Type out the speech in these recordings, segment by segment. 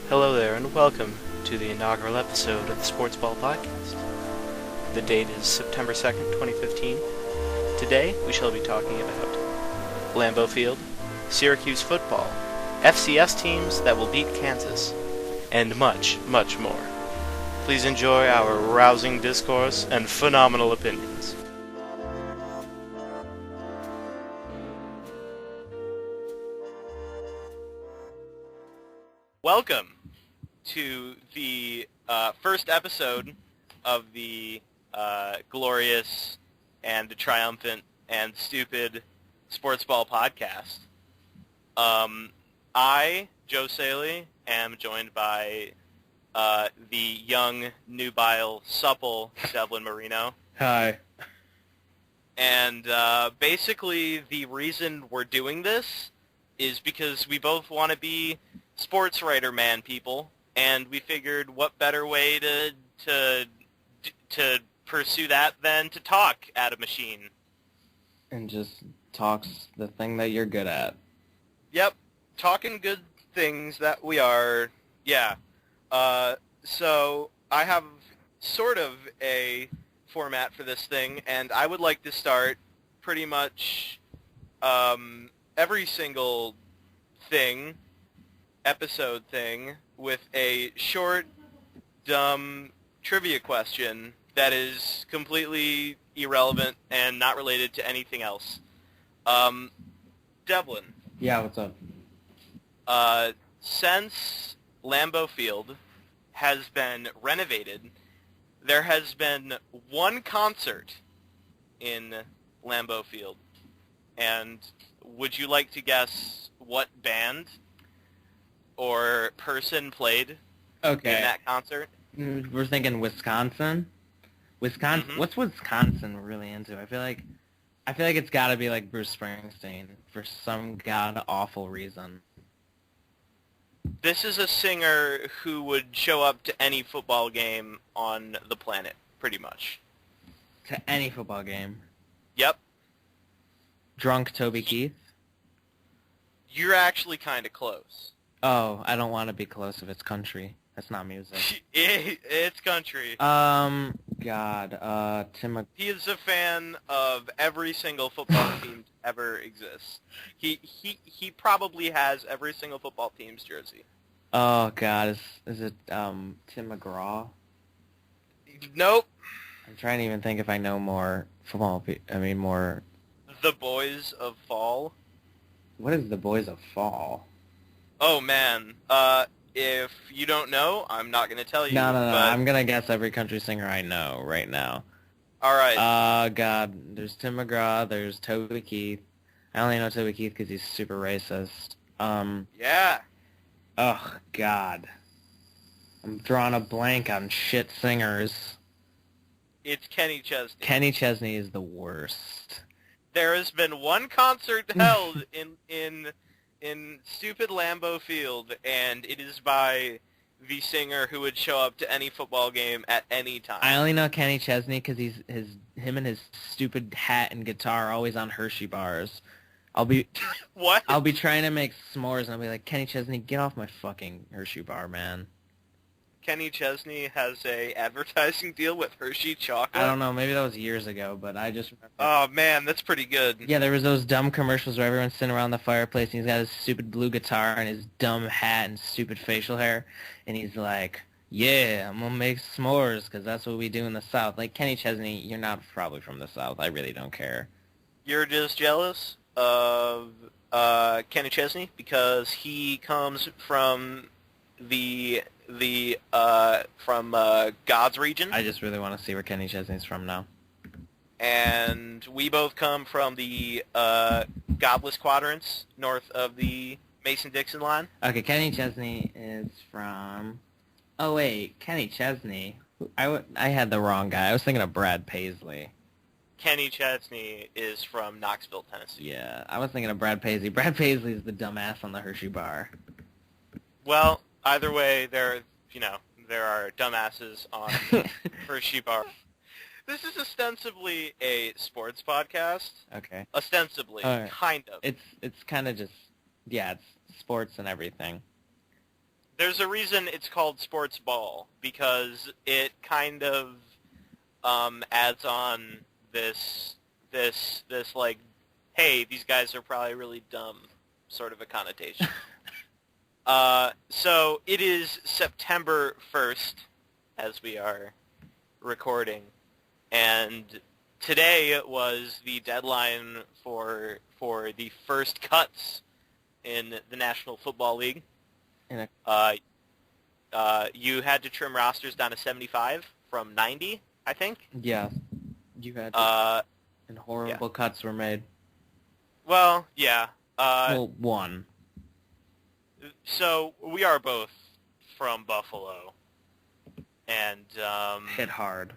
Hello there, and welcome to the inaugural episode of the Sports Ball Podcast. The date is September 2nd, 2015. Today, we shall be talking about Lambeau Field, Syracuse football, FCS teams that will beat Kansas, and much, much more. Please enjoy our rousing discourse and phenomenal opinions. Welcome to the first episode of the glorious and the triumphant and stupid Sports Ball Podcast. I, Joe Saley, am joined by the young, nubile, supple Devlin Marino. Hi. And basically the reason we're doing this is because we both want to be sports writer man people, and we figured what better way to pursue that than to talk at a machine. And just talks the thing that you're good at. Yep, talking good things that we are. Yeah. So I have sort of a format for this thing, and I would like to start pretty much every single episode thing with a short, dumb trivia question that is completely irrelevant and not related to anything else. Devlin. Yeah, what's up? Since Lambeau Field has been renovated, there has been one concert in Lambeau Field. And would you like to guess what band or person played in that concert? We're thinking Wisconsin. Wisconsin. Mm-hmm. What's Wisconsin really into? I feel like it's got to be like Bruce Springsteen for some god awful reason. This is a singer who would show up to any football game on the planet, pretty much. To any football game. Yep. Drunk Toby Keith. You're actually kind of close. Oh, I don't want to be close if it's country. That's not music. It's country. Tim. He is a fan of every single football team to ever exists. He probably has every single football team's jersey. Oh God, is it Tim McGraw? Nope. I'm trying to even think if I know more football. More. The Boys of Fall. What is the Boys of Fall? Oh man. If you don't know, I'm not going to tell you. No. But... I'm gonna guess every country singer I know right now. All right. God, there's Tim McGraw. There's Toby Keith. I only know Toby Keith because he's super racist. Yeah. Oh God, I'm drawing a blank on shit singers. It's Kenny Chesney. Kenny Chesney is the worst. There has been one concert held in stupid Lambeau Field, and it is by the singer who would show up to any football game at any time. I only know Kenny Chesney because him and his stupid hat and guitar are always on Hershey bars. What? I'll be trying to make s'mores, and I'll be like, Kenny Chesney, get off my fucking Hershey bar, man. Kenny Chesney has a advertising deal with Hershey chocolate? I don't know, maybe that was years ago, but I just remember. Oh, man, that's pretty good. Yeah, there was those dumb commercials where everyone's sitting around the fireplace, and he's got his stupid blue guitar and his dumb hat and stupid facial hair, and he's like, yeah, I'm gonna make s'mores, because that's what we do in the South. Like, Kenny Chesney, you're not probably from the South. I really don't care. You're just jealous of Kenny Chesney because he comes from from God's region. I just really want to see where Kenny Chesney's from now. And we both come from the godless quadrants north of the Mason-Dixon line. Okay, Kenny Chesney is from... Oh, wait, Kenny Chesney. I had the wrong guy. I was thinking of Brad Paisley. Kenny Chesney is from Knoxville, Tennessee. Yeah, I was thinking of Brad Paisley. Brad Paisley is the dumbass on the Hershey bar. Well, either way, there are dumbasses on Hershey bar. This is ostensibly a sports podcast. Okay. Ostensibly, right. kind of. It's kind of just, yeah, it's sports and everything. There's a reason it's called sports ball, because it kind of adds on this like, hey, these guys are probably really dumb sort of a connotation. So it is September 1st as we are recording, and today was the deadline for the first cuts in the National Football League. You had to trim rosters down to 75 from 90, I think. Yeah, you had to, and horrible cuts were made. Well, yeah. One. So we are both from Buffalo, and hit hard.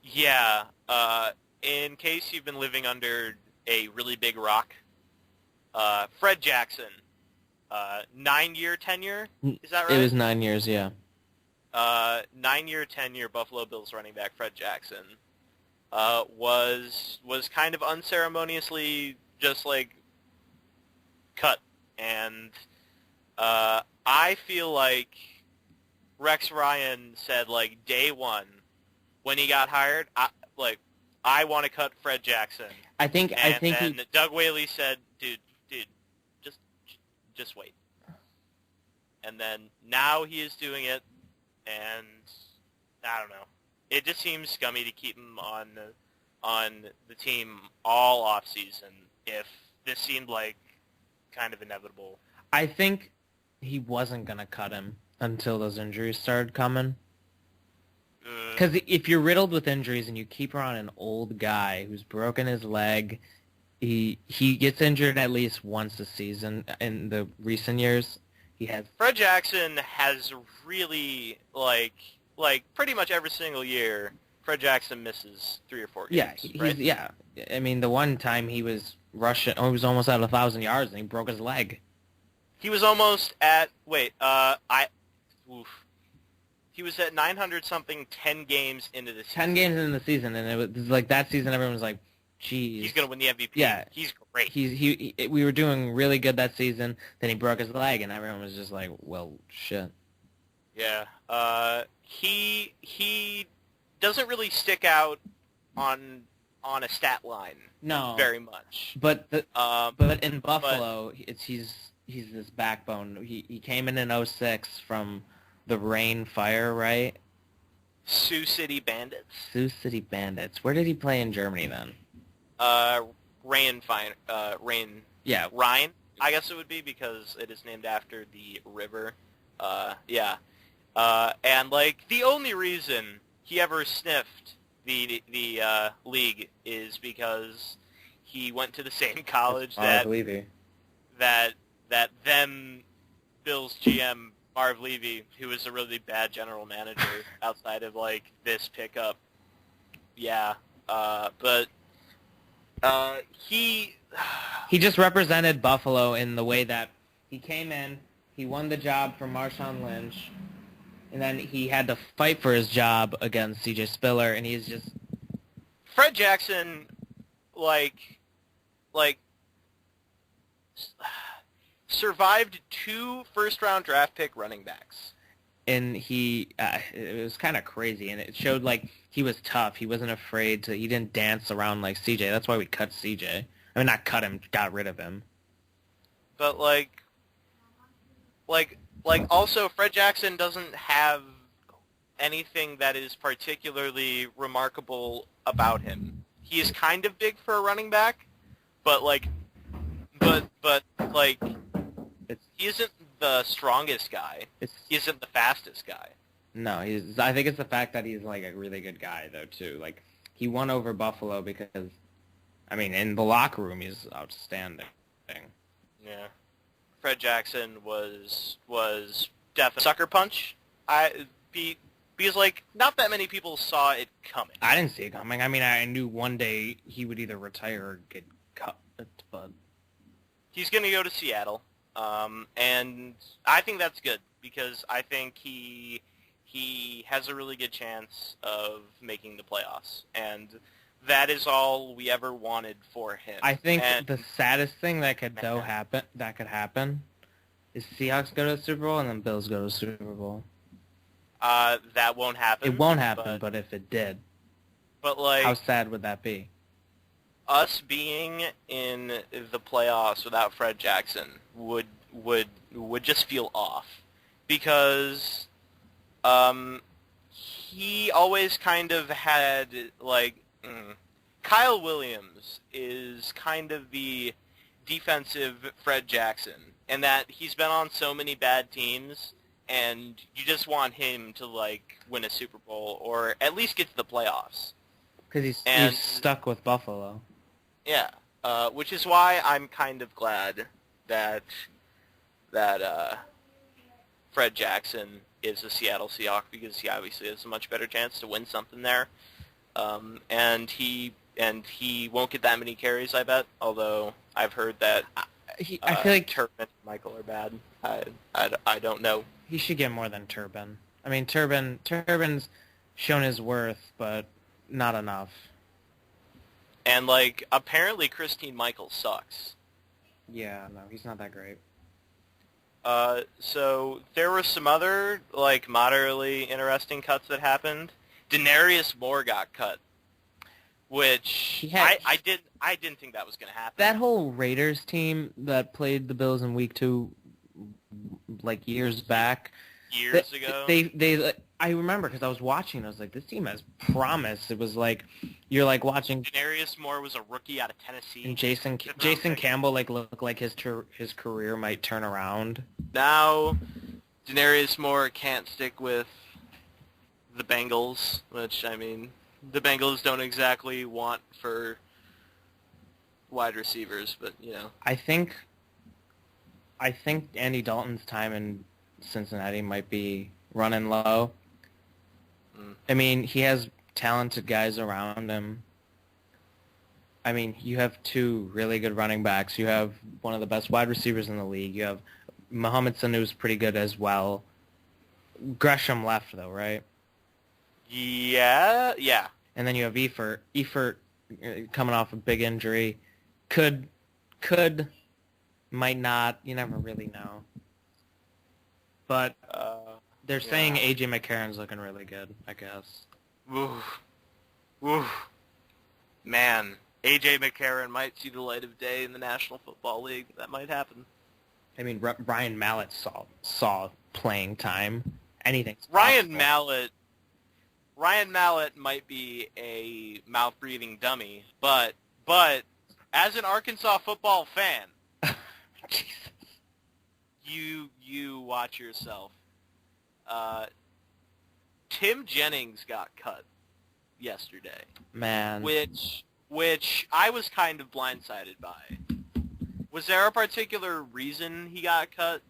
Yeah. In case you've been living under a really big rock, Fred Jackson, 9-year tenure. Is that right? It was 9 years. Yeah. 9-year tenure Buffalo Bills running back Fred Jackson was kind of unceremoniously just like cut, and I feel like Rex Ryan said like day one when he got hired, I want to cut Fred Jackson. I think Doug Whaley said, dude, just wait. And then now he is doing it, and I don't know. It just seems scummy to keep him on the team all off season if this seemed like kind of inevitable. I think he wasn't gonna cut him until those injuries started coming. Because if you're riddled with injuries and you keep around an old guy who's broken his leg, he gets injured at least once a season in the recent years. He has. Fred Jackson has really like pretty much every single year. Fred Jackson misses 3 or 4 games. Yeah, right? Yeah. I mean, the one time he was rushing, he was almost at 1,000 yards and he broke his leg. He was almost at He was at 900-something 10 games into the season. 10 games into the season, and it was like that season everyone was like, geez. He's going to win the MVP. Yeah. He's great. We were doing really good that season, then he broke his leg, and everyone was just like, well, shit. Yeah. He doesn't really stick out on a stat line. No. Very much. But in Buffalo, he's this backbone. He came in 06 from the Rain Fire, right? Sioux City Bandits. Sioux City Bandits. Where did he play in Germany then? Rain. Yeah. Rhine, I guess it would be, because it is named after the river. Yeah. And like the only reason he ever sniffed the league is because he went to the same college that then Bills GM Marv Levy, who was a really bad general manager outside of like this pickup. Yeah, but he just represented Buffalo in the way that he came in, he won the job from Marshawn Lynch, and then he had to fight for his job against C.J. Spiller, and he's just... Fred Jackson, survived 2 first-round draft pick running backs. And it was kind of crazy, and it showed, like, he was tough. He wasn't afraid he didn't dance around like C.J. That's why we cut C.J. I mean, not cut him, got rid of him. But, also, Fred Jackson doesn't have anything that is particularly remarkable about him. He is kind of big for a running back, but he isn't the strongest guy. He isn't the fastest guy. No, I think it's the fact that he's like a really good guy though too. Like he won over Buffalo because, I mean, in the locker room he's outstanding. Yeah, Fred Jackson was definitely sucker punch. Because like not that many people saw it coming. I didn't see it coming. I mean, I knew one day he would either retire or get cut, but he's going to go to Seattle, and I think that's good because I think he has a really good chance of making the playoffs, and that is all we ever wanted for him. I think the saddest thing that could happen is Seahawks go to the Super Bowl and then Bills go to the Super Bowl. That won't happen. It won't happen, but if it did, But like, how sad would that be? us being in the playoffs without Fred Jackson would just feel off, because he always kind of had like Kyle Williams is kind of the defensive Fred Jackson, and that he's been on so many bad teams, and you just want him to like win a Super Bowl or at least get to the playoffs. Because he's stuck with Buffalo. Yeah, which is why I'm kind of glad that Fred Jackson is a Seattle Seahawk, because he obviously has a much better chance to win something there. And he won't get that many carries, I bet. Although I've heard that I feel like Turbin and Michael are bad. I don't know. he should get more than Turbin. I mean, Turbin's shown his worth, but not enough. And like, apparently Christine Michael sucks. Yeah, no, he's not that great. So there were some other like moderately interesting cuts that happened. Denarius Moore got cut, which I didn't think that was going to happen. That whole Raiders team that played the Bills in Week 2, like years back. Years ago. I remember because I was watching. I was like, this team has promise. It was like you're like watching. Denarius Moore was a rookie out of Tennessee. And Jason Campbell like looked like his career might turn around. Now, Denarius Moore can't stick with the Bengals, which, I mean, the Bengals don't exactly want for wide receivers, but, you know. I think Andy Dalton's time in Cincinnati might be running low. I mean, he has talented guys around him. I mean, you have two really good running backs. You have one of the best wide receivers in the league. You have Mohamed Sanu's pretty good as well. Gresham left, though, right? Yeah. And then you have Eifert. Eifert coming off a big injury. Could, might not. You never really know. But they're saying A.J. McCarron's looking really good, I guess. Oof. Man, A.J. McCarron might see the light of day in the National Football League. That might happen. I mean, Ryan Mallett saw playing time. Anything's Ryan possible. Mallett might be a mouth-breathing dummy, but as an Arkansas football fan, Jesus. you watch yourself. Tim Jennings got cut yesterday. Man. Which I was kind of blindsided by. Was there a particular reason he got cut?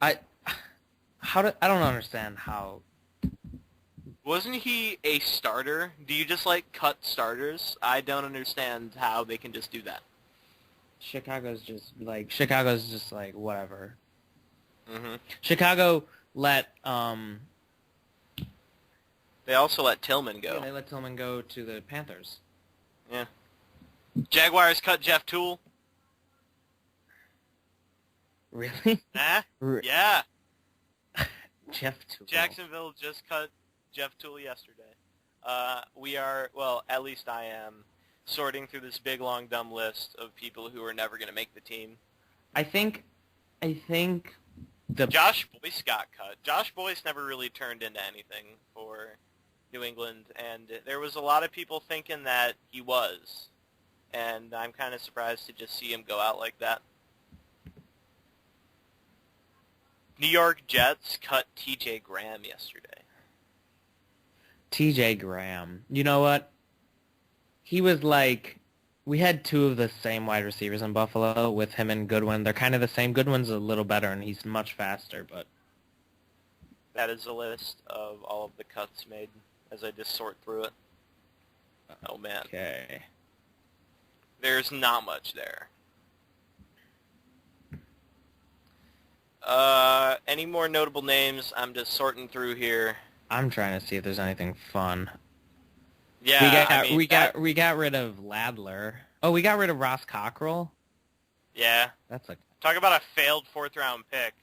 I don't understand how. Wasn't he a starter? Do you just like cut starters? I don't understand how they can just do that. Chicago's just like whatever. Mm-hmm. Chicago let They also let Tillman go. Yeah, they let Tillman go to the Panthers. Yeah. Jaguars cut Jeff Toole. Really? Nah. Yeah. Jeff Toole. Jacksonville just cut Jeff Toole yesterday. At least I am, sorting through this big, long, dumb list of people who are never going to make the team. I think Josh Boyce got cut. Josh Boyce never really turned into anything for New England, and there was a lot of people thinking that he was, and I'm kind of surprised to just see him go out like that. New York Jets cut T.J. Graham yesterday. T.J. Graham. You know what? He was like, we had two of the same wide receivers in Buffalo with him and Goodwin. They're kind of the same. Goodwin's a little better, and he's much faster, but... That is a list of all of the cuts made as I just sort through it. Oh, man. Okay. There's not much there. Any more notable names? I'm just sorting through here. I'm trying to see if there's anything fun. Yeah, we got rid of Ladler. Oh, we got rid of Ross Cockrell. Yeah. That's a Talk about a failed 4th-round pick.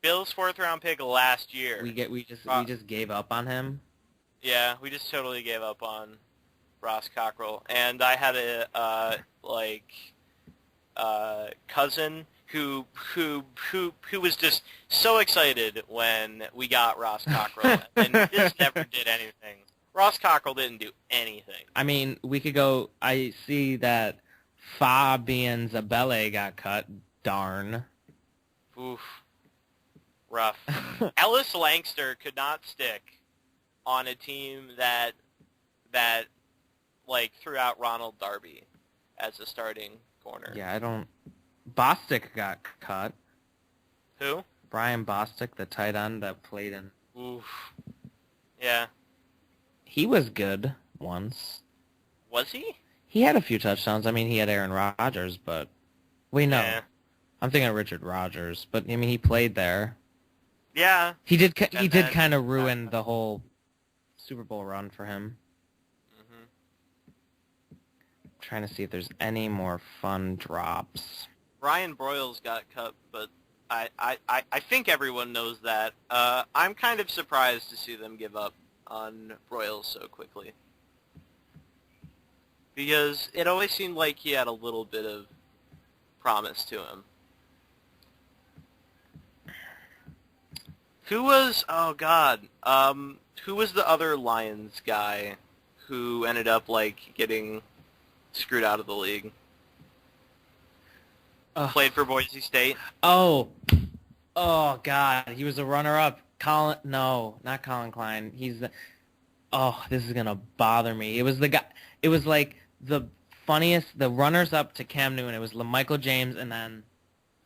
Bill's 4th-round pick last year. We just gave up on him. Yeah, we just totally gave up on Ross Cockrell, and I had a cousin who was just so excited when we got Ross Cockrell, and just never did anything. Ross Cockrell didn't do anything. I mean, we could go. I see that Fabian Zabele got cut. Darn. Oof. Rough. Ellis Langster could not stick on a team that threw out Ronald Darby as a starting corner. Yeah, I don't... Bostic got cut. Who? Brian Bostic, the tight end that played in... Oof. Yeah. He was good once. Was he? He had a few touchdowns. I mean, he had Aaron Rodgers, but... Wait, no. Yeah. I'm thinking of Richard Rodgers, but, I mean, he played there. Yeah. He did kind of ruin the whole Super Bowl run for him. Mm-hmm. Trying to see if there's any more fun drops. Ryan Broyles got cut, but I think everyone knows that. I'm kind of surprised to see them give up on Broyles so quickly. Because it always seemed like he had a little bit of promise to him. Who was, oh god, who was the other Lions guy who ended up, getting screwed out of the league? Played for Boise State? Oh, God, he was a runner-up. Not Colin Klein. He's the, this is going to bother me. It was the guy, it was the funniest, the runners-up to Cam Newton. It was Michael James and then...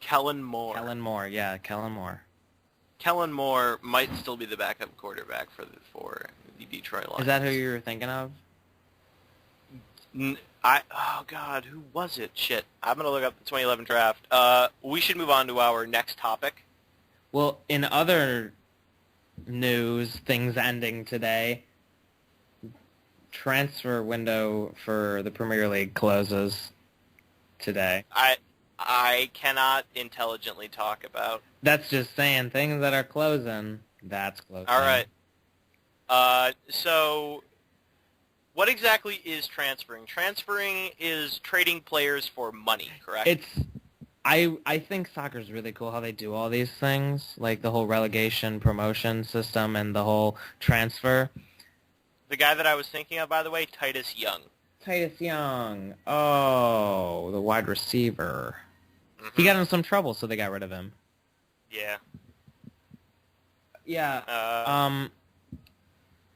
Kellen Moore. Kellen Moore, yeah, Kellen Moore. Kellen Moore might still be the backup quarterback for the Detroit Lions. Is that who you were thinking of? Oh god, who was it? Shit, I'm gonna look up the 2011 draft. We should move on to our next topic. Well, in other news, things ending today, transfer window for the Premier League closes today. I cannot intelligently talk about. That's just saying things that are closing. That's closing. All right. So, what exactly is transferring? Transferring is trading players for money, correct? I think soccer's really cool how they do all these things, like the whole relegation promotion system and the whole transfer. The guy that I was thinking of, by the way, Titus Young. Titus Young. Oh, the wide receiver. Mm-hmm. He got in some trouble, so they got rid of him. Yeah. Yeah.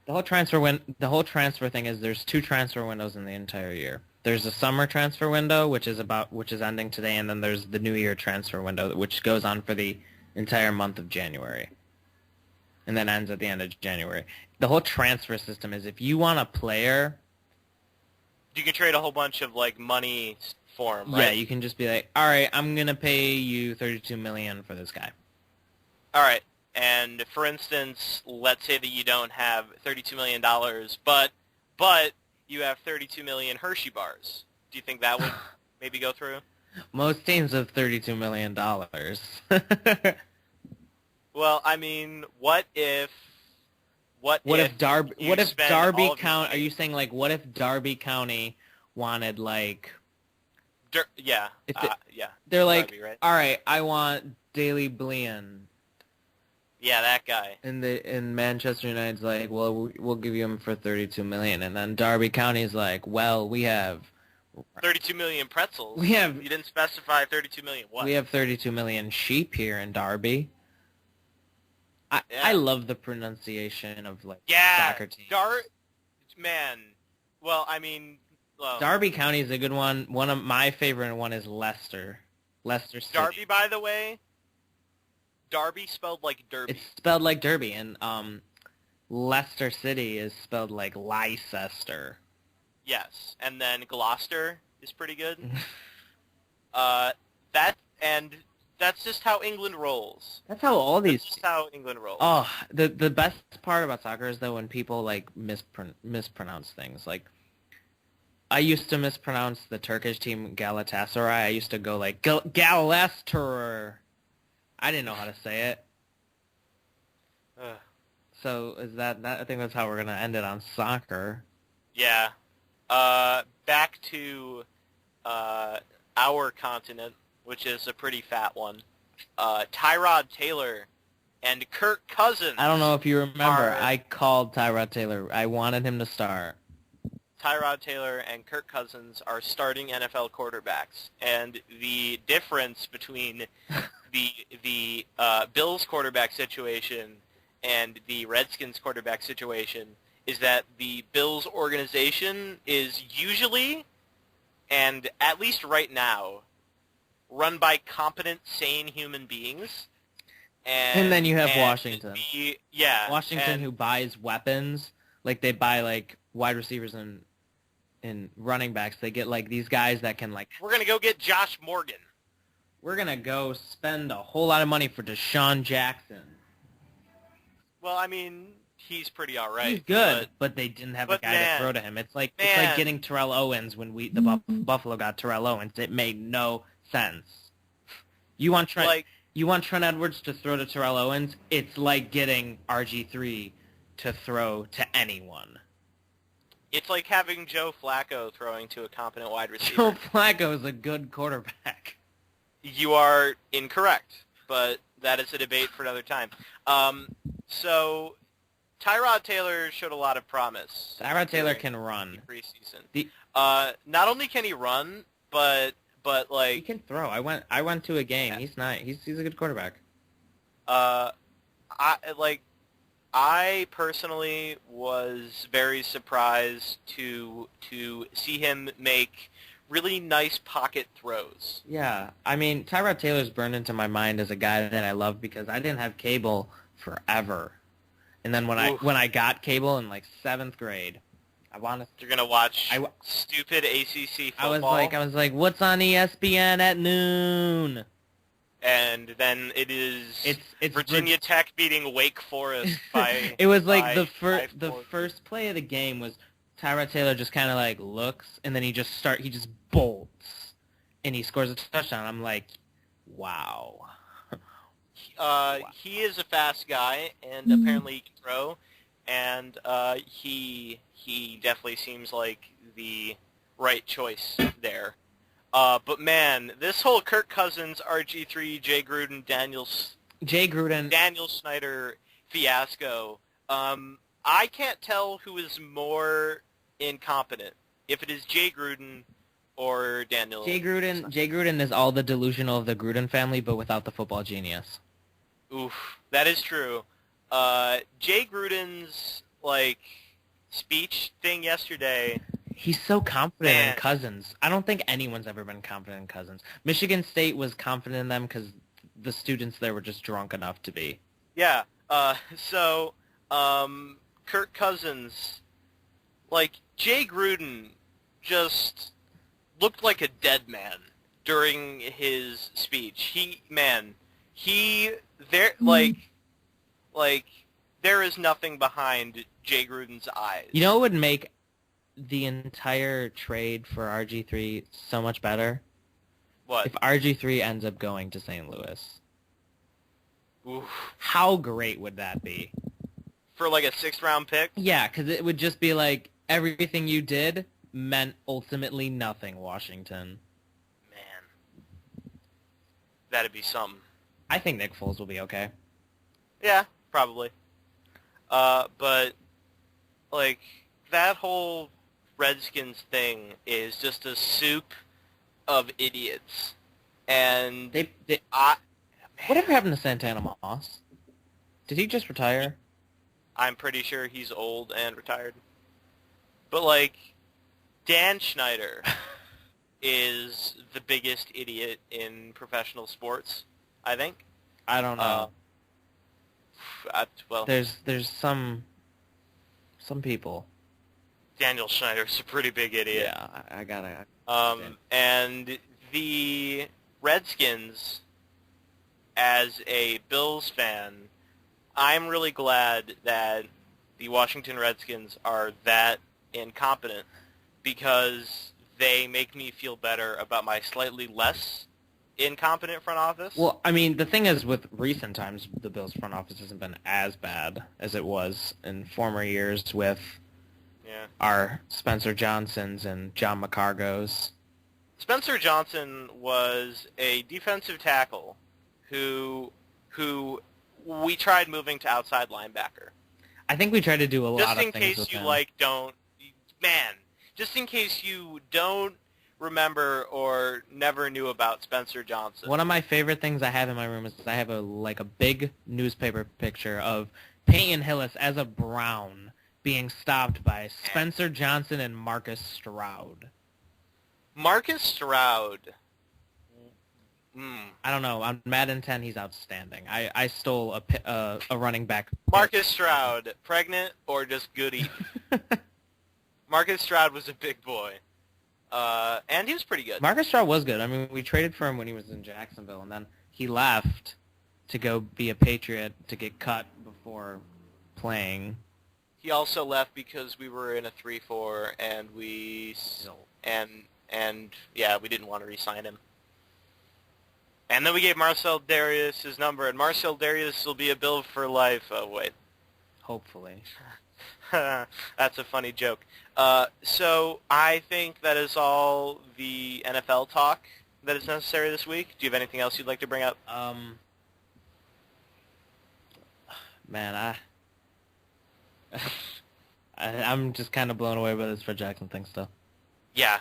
The whole transfer thing is there's 2 transfer windows in the entire year. There's the summer transfer window, which is ending today, and then there's the New Year transfer window, which goes on for the entire month of January, and then ends at the end of January. The whole transfer system is if you want a player, you can trade a whole bunch of money for him, right? Yeah, you can just be like, all right, I'm gonna pay you $32 million for this guy. All right, and for instance, let's say that you don't have $32 million, but you have 32 million Hershey bars. Do you think that would maybe go through? Most teams have $32 million. Well, I mean, what if Derby County? Are you saying what if Derby County wanted yeah. Yeah. They're like, Derby, right? all right, I want Daley Blian. Yeah, that guy. And Manchester United's like, well, we'll give you him for $32 million, and then Derby County's like, well, we have 32 million pretzels. You didn't specify 32 million what? We have 32 million sheep here in Derby. I love the pronunciation of soccer teams. Man. Well, I mean, Derby County is a good one. One of my favorite one is Leicester. Leicester City. Derby, by the way. Derby spelled like Derby. It's spelled like Derby, and Leicester City is spelled like Leicester. Yes, and then Gloucester is pretty good. That's just how England rolls. That's how all these. That's just how England rolls. Oh, the best part about soccer is though when people mispronounce things. I used to mispronounce the Turkish team Galatasaray. I used to go like Galatasaray. I didn't know how to say it. Ugh. So is that I think that's how we're gonna end it on soccer. Yeah. Back to our continent, which is a pretty fat one. Tyrod Taylor and Kirk Cousins. I don't know if you remember. I called Tyrod Taylor. I wanted him to start. Tyrod Taylor and Kirk Cousins are starting NFL quarterbacks, and the difference between the Bills quarterback situation and the Redskins quarterback situation is that the Bills organization is usually, and at least right now, run by competent, sane human beings. And then you have Washington. Washington, who buys weapons. Like, they buy, like, wide receivers and running backs. They get, like, these guys that can, like... We're going to go get Josh Morgan. We're going to go spend a whole lot of money for Deshaun Jackson. Well, I mean, he's pretty all right. He's good, but they didn't have a guy to throw to him. It's like getting Terrell Owens when Buffalo got Terrell Owens. It made no sense. You want Trent Edwards to throw to Terrell Owens? It's like getting RG3 to throw to anyone. It's like having Joe Flacco throwing to a competent wide receiver. Joe Flacco is a good quarterback. You are incorrect, but that is a debate for another time. So Tyrod Taylor showed a lot of promise. Tyrod Taylor can run. Preseason. Not only can he run, but like he can throw. I went to a game. Yeah. He's nice. He's a good quarterback. I personally was very surprised to see him make really nice pocket throws. Yeah, I mean, Tyrod Taylor's burned into my mind as a guy that I love because I didn't have cable forever. And then when I got cable in like 7th grade, you're gonna watch stupid ACC football. I was like, what's on ESPN at noon? And then it's Virginia Tech beating Wake Forest by. It was like the first play of the game was Tyrod Taylor just kind of like looks and then he just bolts and he scores a touchdown. I'm like, wow. He is a fast guy, and apparently he can throw, and he definitely seems like the right choice there. But man, this whole Kirk Cousins, RG3, Jay Gruden, Daniel Snyder fiasco, I can't tell who is more incompetent, if it is Jay Gruden or Daniel. Jay Gruden is all the delusional of the Gruden family, but without the football genius. Oof, that is true. Jay Gruden's speech thing yesterday. He's so confident in Cousins. I don't think anyone's ever been confident in Cousins. Michigan State was confident in them because the students there were just drunk enough to be. Yeah. So Kirk Cousins, Jay Gruden, just looked like a dead man during his speech. There is nothing behind Jay Gruden's eyes. You know what would make the entire trade for RG3 so much better? What? If RG3 ends up going to St. Louis. Oof. How great would that be? For a 6th-round pick? Yeah, because it would just be everything you did meant ultimately nothing, Washington. Man. That'd be something. I think Nick Foles will be okay. Yeah, probably. But, that whole Redskins thing is just a soup of idiots. And whatever happened to Santana Moss? Did he just retire? I'm pretty sure he's old and retired. But, Dan Schneider is the biggest idiot in professional sports, I think. I don't know. There's some people. Daniel Schneider's a pretty big idiot. Yeah, I gotta. And the Redskins, as a Bills fan, I'm really glad that the Washington Redskins are that incompetent because they make me feel better about my slightly less incompetent front office. Well, I mean, the thing is, with recent times, the Bills front office hasn't been as bad as it was in former years with our Spencer Johnsons and John McCargos. Spencer Johnson was a defensive tackle who we tried moving to outside linebacker. I think we tried to do a lot of things with him. Just in case you don't remember or never knew about Spencer Johnson. One of my favorite things I have in my room is I have a big newspaper picture of Peyton Hillis as a Brown being stopped by Spencer Johnson and Marcus Stroud. Marcus Stroud. I don't know. On Madden 10, he's outstanding. I stole a running back. Marcus Stroud, pregnant or just good eating? Marcus Stroud was a big boy. And he was pretty good. Marcus Stroud was good. I mean, we traded for him when he was in Jacksonville, and then he left to go be a Patriot to get cut before playing. He also left because we were in a 3-4, and we didn't want to re-sign him. And then we gave Marcel Darius his number, and Marcel Darius will be a Bill for life. Oh, wait. Hopefully. That's a funny joke. So I think that is all the NFL talk that is necessary this week. Do you have anything else you'd like to bring up? Man, I'm just kind of blown away by this Fred Jackson thing still. Yeah,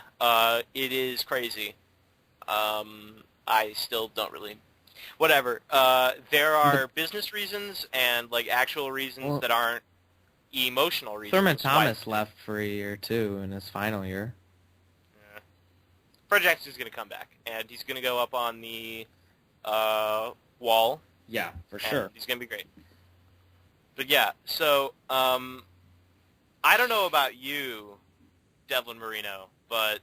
it is crazy. I still don't really... Whatever. There are business reasons and actual reasons that aren't emotional reasons. Thurman Thomas left for a year, too, in his final year. Yeah. Fred Jackson's going to come back, and he's going to go up on the wall. Yeah, for sure. He's going to be great. But yeah, so I don't know about you, Devlin Marino, but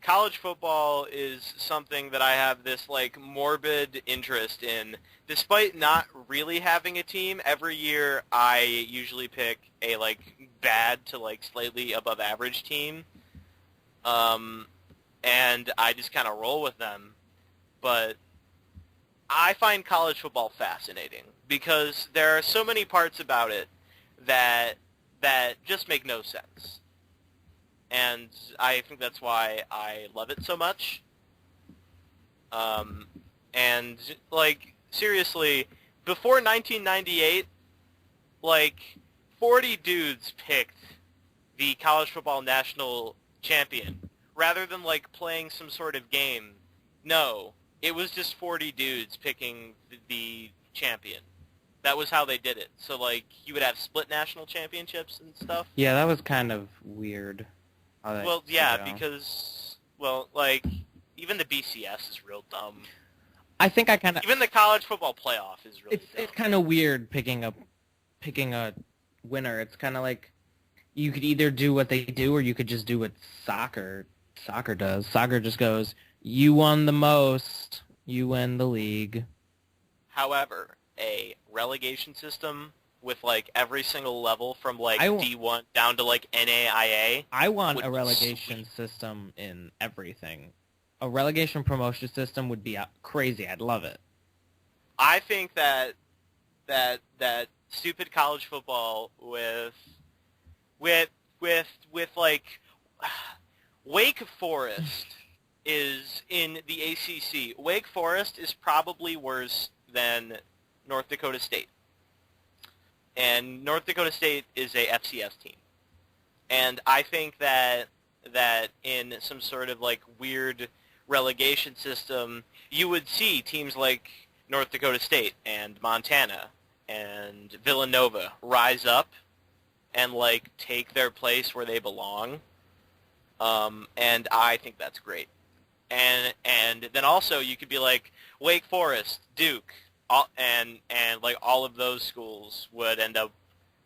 college football is something that I have this morbid interest in. Despite not really having a team, every year I usually pick a bad to slightly above average team, and I just kind of roll with them. But I find college football fascinating because there are so many parts about it that just make no sense. And I think that's why I love it so much. And, seriously, before 1998, 40 dudes picked the college football national champion. Rather than, playing some sort of game, no, it was just 40 dudes picking the champion. That was how they did it. So, you would have split national championships and stuff. Yeah, that was kind of weird. Well, yeah, because, even the BCS is real dumb. I think I kind of... Even the college football playoff is really dumb. It's kind of weird picking a winner. It's kind of like you could either do what they do or you could just do what soccer does. Soccer just goes, you won the most, you win the league. However, a relegation system with every single level from D1 down to NAIA. I want a relegation system in everything. A relegation promotion system would be crazy. I'd love it. I think that stupid college football with Wake Forest is in the ACC. Wake Forest is probably worse than North Dakota State. And North Dakota State is a FCS team. And I think that in some sort of weird relegation system, you would see teams like North Dakota State and Montana and Villanova rise up and take their place where they belong. And I think that's great. And then also you could be Wake Forest, Duke, all of those schools would end up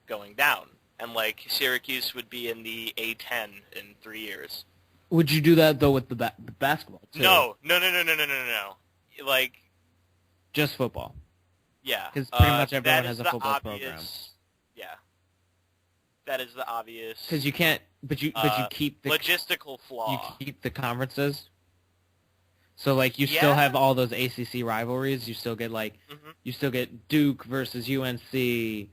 going down, and Syracuse would be in the A10 in 3 years. Would you do that though with the basketball too? No. Just football. Yeah, because pretty much everyone has a football program. Yeah, That is the obvious. Because you can't, but you keep the logistical flaw. You keep the conferences. So like you still have all those ACC rivalries. You still get you still get Duke versus UNC, NC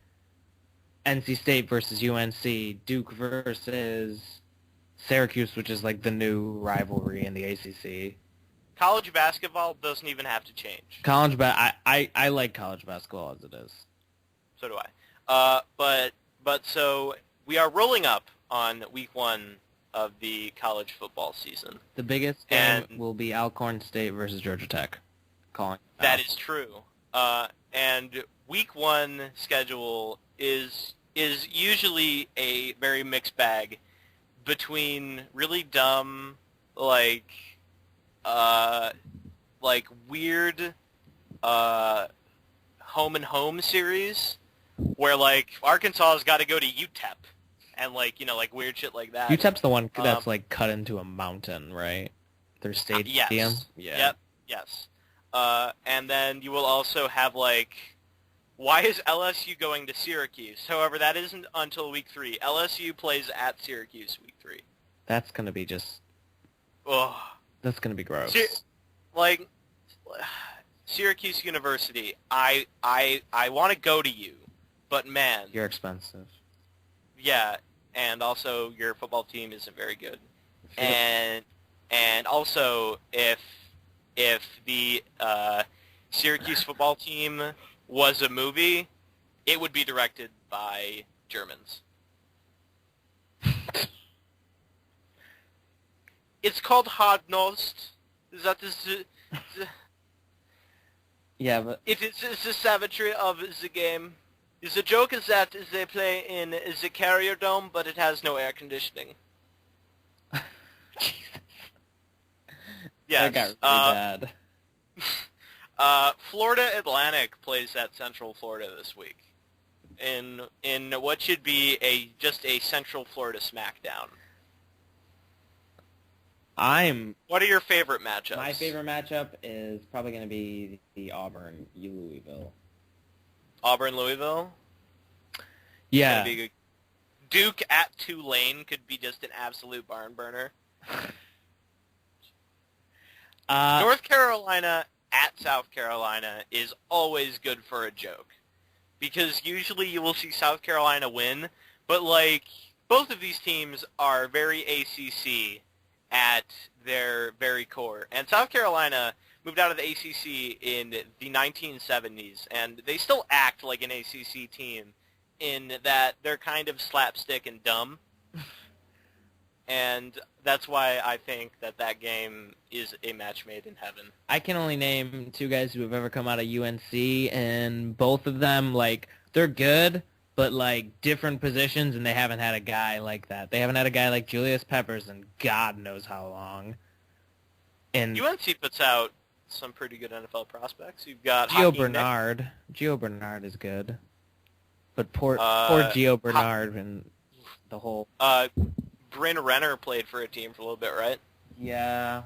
State versus UNC, Duke versus Syracuse, which is like the new rivalry in the ACC. College basketball doesn't even have to change. I like college basketball as it is. So do I. But so we are rolling up on week 1 of the college football season. The biggest game will be Alcorn State versus Georgia Tech. That is true. And week 1 schedule is usually a very mixed bag between really dumb, like weird home and home series where like Arkansas has got to go to UTEP and like weird shit like that. UTEP's the one that's like cut into a mountain, right? Their stadium. Yes. Yeah. Yep. Yes. And then you will also have like, why is LSU going to Syracuse? However, that isn't until week 3. LSU plays at Syracuse week 3. That's gonna be just. Ugh. That's gonna be gross. Syracuse University, I want to go to you, but man, you're expensive. Yeah, and also your football team isn't very good. And also if the Syracuse football team was a movie, it would be directed by Germans. It's called Hardnost. That is yeah, but it is the savagery of the game. The joke is that they play in the Carrier Dome, but it has no air conditioning. Yes. That got really bad. Florida Atlantic plays at Central Florida this week in what should be just a Central Florida smackdown. What are your favorite matchups? My favorite matchup is probably going to be the Auburn-Louisville. Auburn-Louisville? Yeah. Be good. Duke at Tulane could be just an absolute barn burner. North Carolina at South Carolina is always good for a joke. Because usually you will see South Carolina win, but like both of these teams are very ACC at their very core. And South Carolina moved out of the ACC in the 1970s, and they still act like an ACC team in that they're kind of slapstick and dumb. And that's why I think that game is a match made in heaven. I can only name 2 guys who have ever come out of UNC, and both of them, like, they're good, but, like, different positions, and they haven't had a guy like that. They haven't had a guy like Julius Peppers in God knows how long. And UNC puts out some pretty good NFL prospects. You've got Gio Bernard. Gio Bernard is good. But poor Gio Bernard and the whole... Bryn Renner played for a team for a little bit, right? Yeah.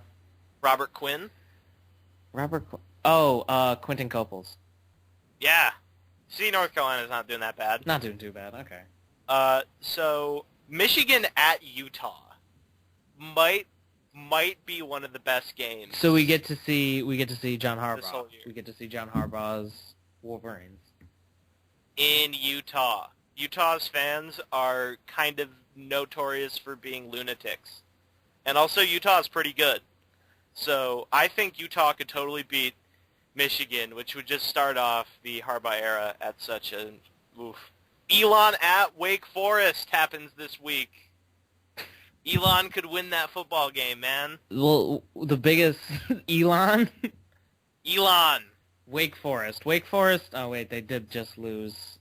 Robert Quinn? Quentin Coples. Yeah. See, North Carolina's not doing that bad. Not doing too bad, okay. So Michigan at Utah might be one of the best games. So we get to see John Harbaugh. This whole year. We get to see John Harbaugh's Wolverines. In Utah. Utah's fans are kind of notorious for being lunatics. And also Utah's pretty good. So I think Utah could totally beat Michigan, which would just start off the Harbaugh era at such a... Oof. Elon at Wake Forest happens this week. Elon could win that football game, man. Well, the biggest... Elon? Elon. Wake Forest. Oh, wait, they did just lose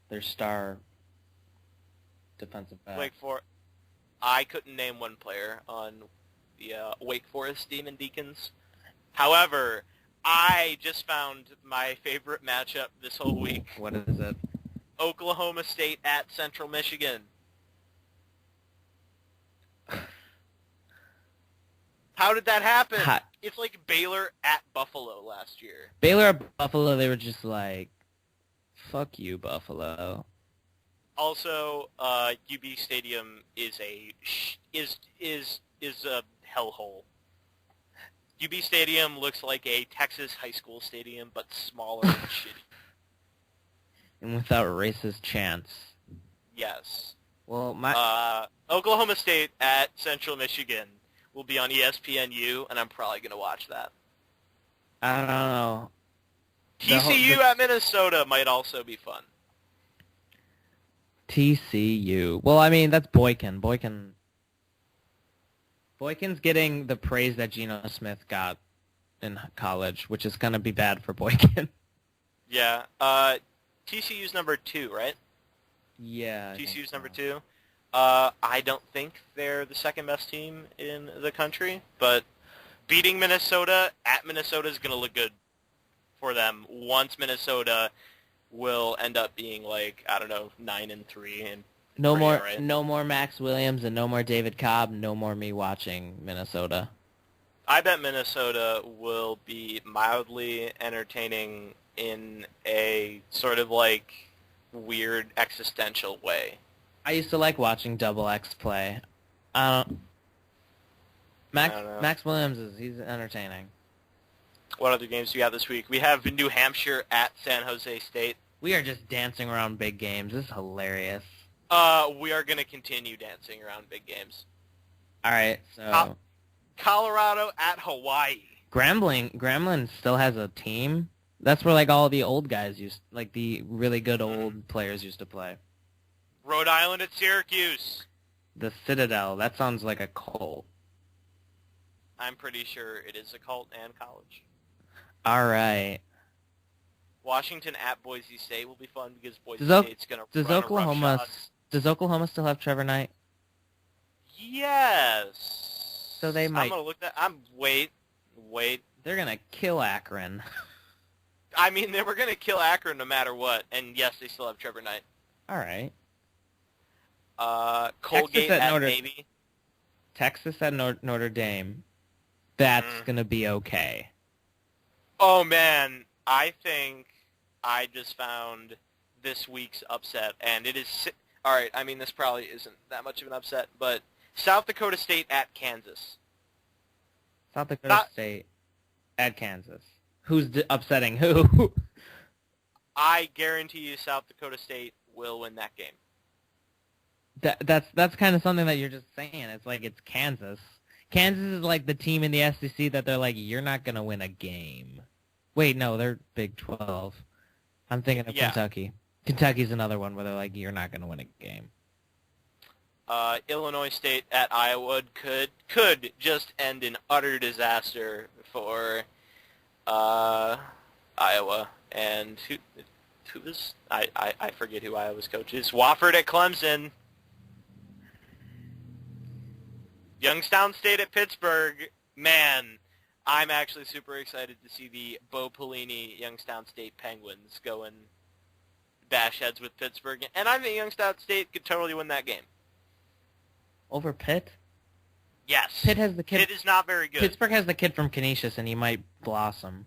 their star defensive back. I couldn't name one player on the Wake Forest Demon Deacons. However, I just found my favorite matchup this whole week. What is it? Oklahoma State at Central Michigan. How did that happen? It's like Baylor at Buffalo last year. Baylor at Buffalo, they were just like, fuck you, Buffalo. Also, UB Stadium is a hellhole. UB Stadium looks like a Texas high school stadium, but smaller and shitty. And without racist chants. Yes. Well, my Oklahoma State at Central Michigan will be on ESPNU, and I'm probably going to watch that. I don't know. TCU at Minnesota might also be fun. TCU. Well, I mean, that's Boykin. Boykin's getting the praise that Geno Smith got in college, which is going to be bad for Boykin. Yeah. TCU's number 2, right? Yeah. TCU's number 2. I don't think they're the second best team in the country, but beating Minnesota at Minnesota is going to look good for them once Minnesota will end up being like, I don't know, 9-3 and No more, right? no more Max Williams and no more David Cobb. No more me watching Minnesota. I bet Minnesota will be mildly entertaining in a sort of like weird existential way. I used to like watching Double X play. Max I don't know. Max Williams he's entertaining. What other games do we have this week? We have New Hampshire at San Jose State. We are just dancing around big games. This is hilarious. We are going to continue dancing around big games. All right, so Colorado at Hawaii. Gremlin still has a team. That's where like all the old guys like the really good old players used to play. Rhode Island at Syracuse. The Citadel. That sounds like a cult. I'm pretty sure it is a cult and college. All right. Washington at Boise State will be fun because Boise State's going to Does run Oklahoma a rough shot. does Oklahoma still have Trevor Knight? Yes. So they might. I'm going to look that. Wait. They're gonna kill Akron. I mean, they were going to kill Akron no matter what, and yes, they still have Trevor Knight. All right. Colgate at Navy. Texas at Notre Dame. That's gonna be okay. Oh man, I think I just found this week's upset, and it is all right. I mean, this probably isn't that much of an upset, but South Dakota State at Kansas. South Dakota State at Kansas. Who's upsetting who? I guarantee you, South Dakota State will win that game. That's kind of something that you're just saying. It's like it's Kansas. Kansas is like the team in the SEC that they're like, you're not going to win a game. Wait, no, they're Big 12. I'm thinking of Kentucky. Kentucky's another one where they're like, you're not going to win a game. Illinois State at Iowa could just end in utter disaster for Iowa. And who is I forget who Iowa's coach is. Wofford at Clemson. Youngstown State at Pittsburgh. Man, I'm actually super excited to see the Bo Pelini Youngstown State Penguins go and bash heads with Pittsburgh. And I think Youngstown State could totally win that game. Over Pitt? Yes. Pitt has the kid. Pitt is not very good. Pittsburgh has the kid from Canisius, and he might blossom.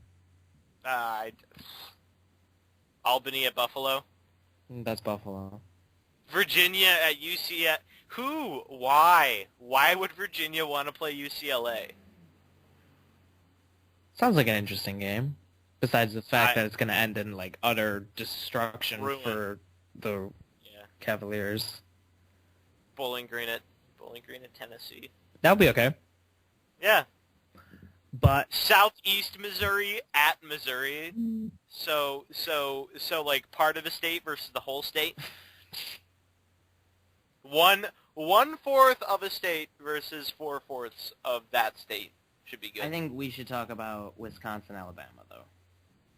Albany at Buffalo. That's Buffalo. Virginia at UCLA. Who? Why? Why would Virginia want to play UCLA? Sounds like an interesting game. Besides the fact that it's going to end in like utter destruction for the Cavaliers. Bowling Green at Tennessee. That would be okay. Yeah. But Southeast Missouri at Missouri. So like part of the state versus the whole state. One fourth of a state versus 4/4 of that state should be good. I think we should talk about Wisconsin, Alabama, though.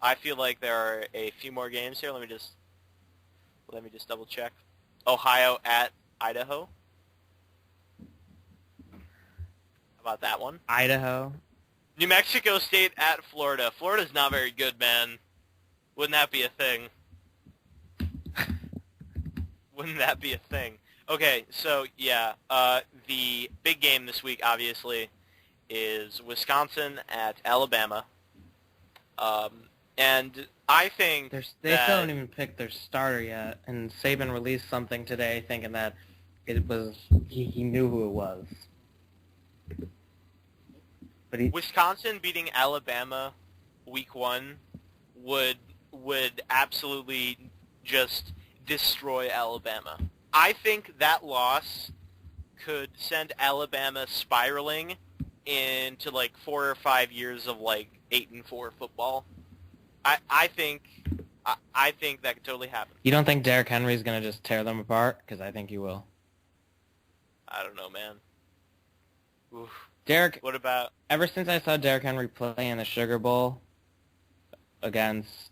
I feel like there are a few more games here. Let me just double check. Ohio at Idaho. How about that one? Idaho. New Mexico State at Florida. Florida's not very good, man. Wouldn't that be a thing? Wouldn't that be a thing? Okay, so yeah, the big game this week, obviously, is Wisconsin at Alabama. And I think They that still haven't even picked their starter yet, and Saban released something today thinking that it was he knew who it was. But Wisconsin beating Alabama week 1 would absolutely just destroy Alabama. I think that loss could send Alabama spiraling into like 4 or 5 years of like 8-4 football. I think that could totally happen. you don't think Derrick Henry's gonna just tear them apart? Because I think he will. I don't know, man. Oof. Derrick, What about... ever since I saw Derrick Henry play in the Sugar Bowl against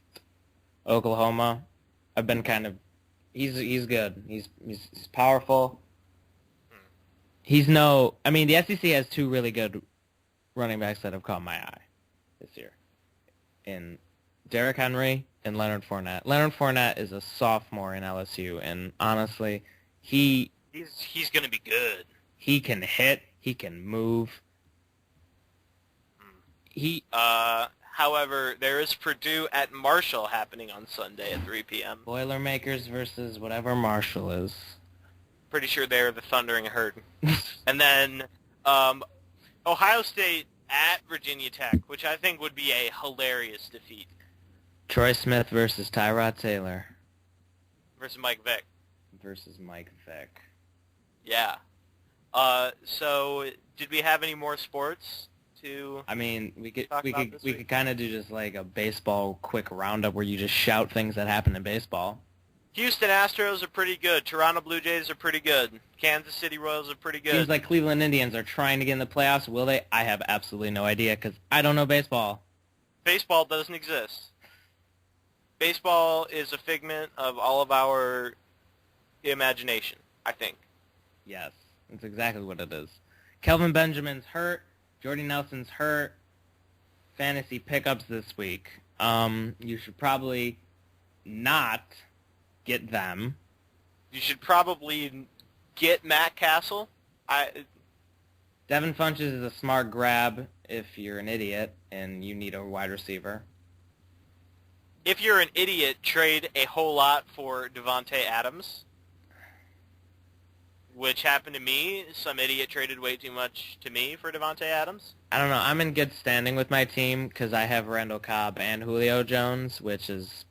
Oklahoma, I've been kind of... He's good. He's powerful. He's no... I mean, the SEC has 2 really good running backs that have caught my eye this year. In Derrick Henry and Leonard Fournette. Leonard Fournette is a sophomore in LSU, and honestly, he's going to be good. He can hit. He can move. However, there is Purdue at Marshall happening on Sunday at 3 p.m. Boilermakers versus whatever Marshall is. Pretty sure they're the Thundering Herd. And then Ohio State at Virginia Tech, which I think would be a hilarious defeat. Troy Smith versus Tyrod Taylor. Versus Mike Vick. Versus Mike Vick. Yeah. So did we have any more sports to... I mean, we could kind of do just like a baseball quick roundup where you just shout things that happen in baseball. Houston Astros are pretty good. Toronto Blue Jays are pretty good. Kansas City Royals are pretty good. Seems like Cleveland Indians are trying to get in the playoffs. Will they? I have absolutely no idea because I don't know baseball. Baseball doesn't exist. Baseball is a figment of all of our imagination, I think. Yes, that's exactly what it is. Kelvin Benjamin's hurt. Jordy Nelson's hurt. Fantasy pickups this week. You should probably not get them. You should probably get Matt Castle. Devin Funches is a smart grab if you're an idiot and you need a wide receiver. If you're an idiot, trade a whole lot for Devontae Adams, which happened to me. Some idiot traded way too much to me for Devontae Adams. I don't know. I'm in good standing with my team because I have Randall Cobb and Julio Jones, which is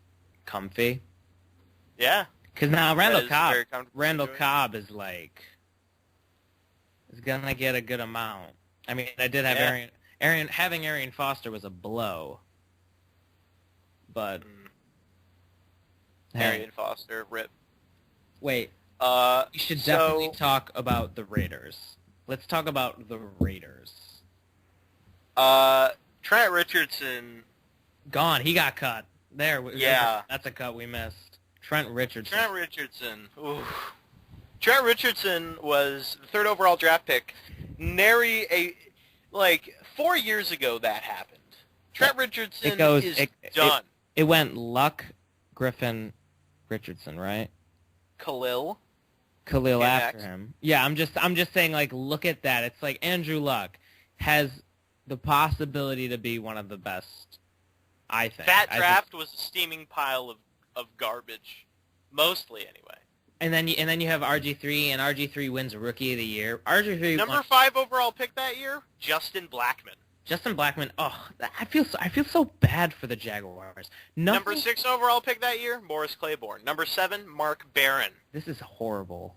comfy. Yeah. Because now Randall situation. Cobb is like, is going to get a good amount. I mean, I did have having Arian Foster was a blow. But Arian Foster, rip. Wait, you should definitely talk about the Raiders. Let's talk about the Raiders. Trent Richardson. Gone. He got cut. There. Yeah. That's a cut we missed. Trent Richardson. Oof. Trent Richardson was the 3rd overall draft pick. Nary 4 years ago that happened. Trent Richardson is done. It went Luck, Griffin, Richardson, right? Khalil after him. Yeah, I'm just saying, like, look at that. It's like Andrew Luck has the possibility to be one of the best, I think. That draft was a steaming pile of garbage, mostly anyway. And then you have RG3, and RG3 wins Rookie of the Year. RG3 number 5 overall pick that year, Justin Blackmon. Justin Blackmon. Oh, I feel so bad for the Jaguars. Number 6 overall pick that year, Morris Claiborne. Number 7, Mark Barron. This is horrible.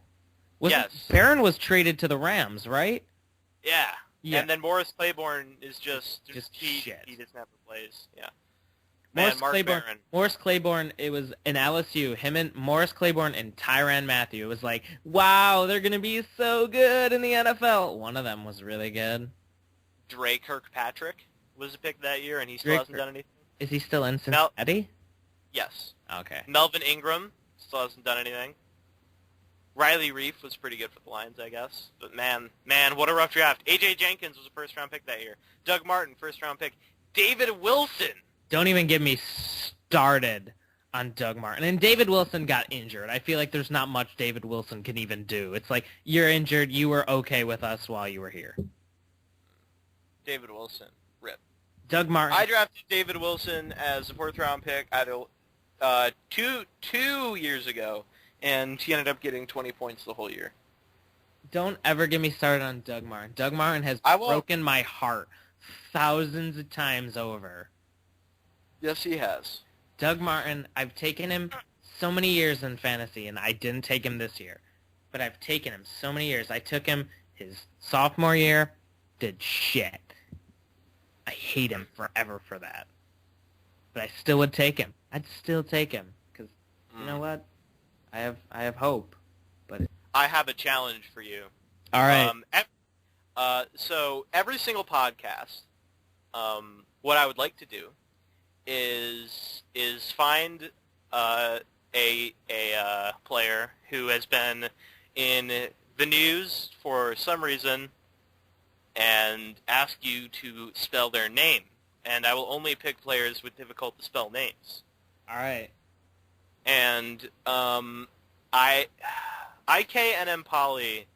Yes. Barron was traded to the Rams, right? Yeah. And then Morris Claiborne is just shit. He just never plays. Yeah. Morris Claiborne, it was in LSU. Him and Morris Claiborne and Tyrann Mathieu. It was like, wow, they're going to be so good in the NFL. One of them was really good. Dre Kirkpatrick was a pick that year, and he still hasn't done anything. Is he still in Cincinnati? Yes. Okay. Melvin Ingram still hasn't done anything. Riley Reif was pretty good for the Lions, I guess. But man, what a rough draft. A.J. Jenkins was a first-round pick that year. Doug Martin, first-round pick. David Wilson. Don't even get me started on Doug Martin. And David Wilson got injured. I feel like there's not much David Wilson can even do. It's like, you're injured, you were okay with us while you were here. David Wilson, rip. Doug Martin. I drafted David Wilson as a fourth-round pick two years ago, and he ended up getting 20 points the whole year. Don't ever get me started on Doug Martin. Doug Martin has I won't. broken my heart thousands of times over. Yes, he has. Doug Martin, I've taken him so many years in fantasy, and I didn't take him this year. But I've taken him so many years. I took him his sophomore year, did shit. I hate him forever for that. But I still would take him. I'd still take him, because you know what? I have hope. But I have a challenge for you. all right. So every single podcast, what I would like to do is find a player who has been in the news for some reason and ask you to spell their name. And I will only pick players with difficult to spell names. All right. And IKNM Poly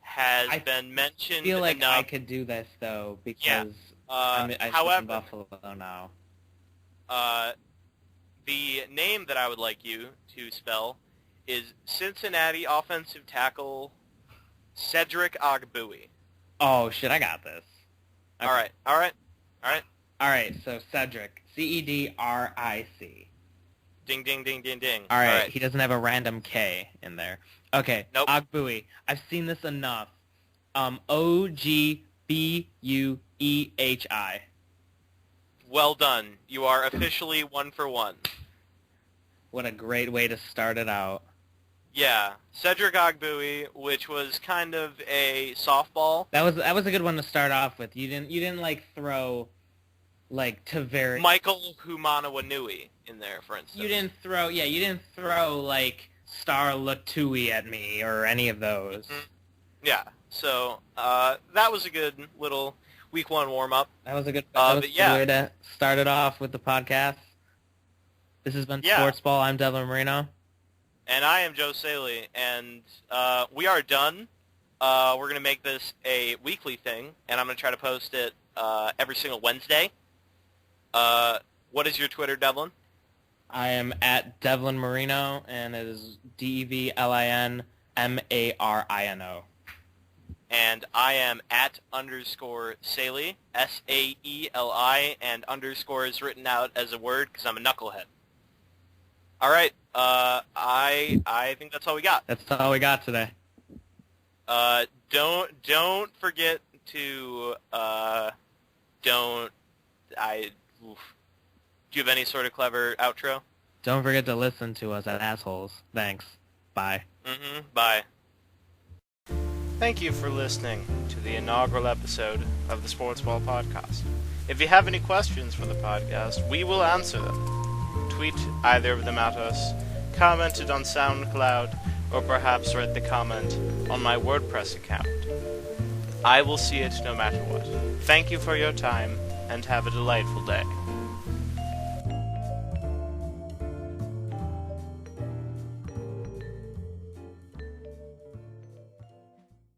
has been mentioned I feel like enough. I could do this, though, because I live however, in Buffalo now. the name that I would like you to spell is Cincinnati offensive tackle Cedric Ogbui. Oh, shit, I got this. Okay. All right. All right, so Cedric. C-E-D-R-I-C. Ding, ding, ding, ding, ding. All right, he doesn't have a random K in there. Okay, Nope. Ogbui. I've seen this enough. O-G-B-U-E-H-I. Well done. You are officially 1 for 1. What a great way to start it out. Yeah, Cedric Ogbui, which was kind of a softball. That was a good one to start off with. You didn't like throw like Tavares. Michael Humanawanui in there, for instance. You didn't throw like Star Latui at me or any of those. Mm-hmm. Yeah. So that was a good little week 1 warm up. That was a good way to start it off with the podcast. This has been Sports Ball. I'm Devin Marino. And I am Joe Saley, and we are done. We're going to make this a weekly thing, and I'm going to try to post it every single Wednesday. What is your Twitter, Devlin? I am at Devlin Marino, and it is DEVLINMARINO. And I am at _Saley, S-A-E-L-I, and underscore is written out as a word because I'm a knucklehead. All right. I think that's all we got. That's all we got today. Don't forget to do you have any sort of clever outro? Don't forget to listen to us at Assholes. Thanks. Bye. Bye. Thank you for listening to the inaugural episode of the Sports Ball Podcast. If you have any questions for the podcast, we will answer them. Tweet either of them at us, comment it on SoundCloud, or perhaps write the comment on my WordPress account. I will see it no matter what. Thank you for your time, and have a delightful day.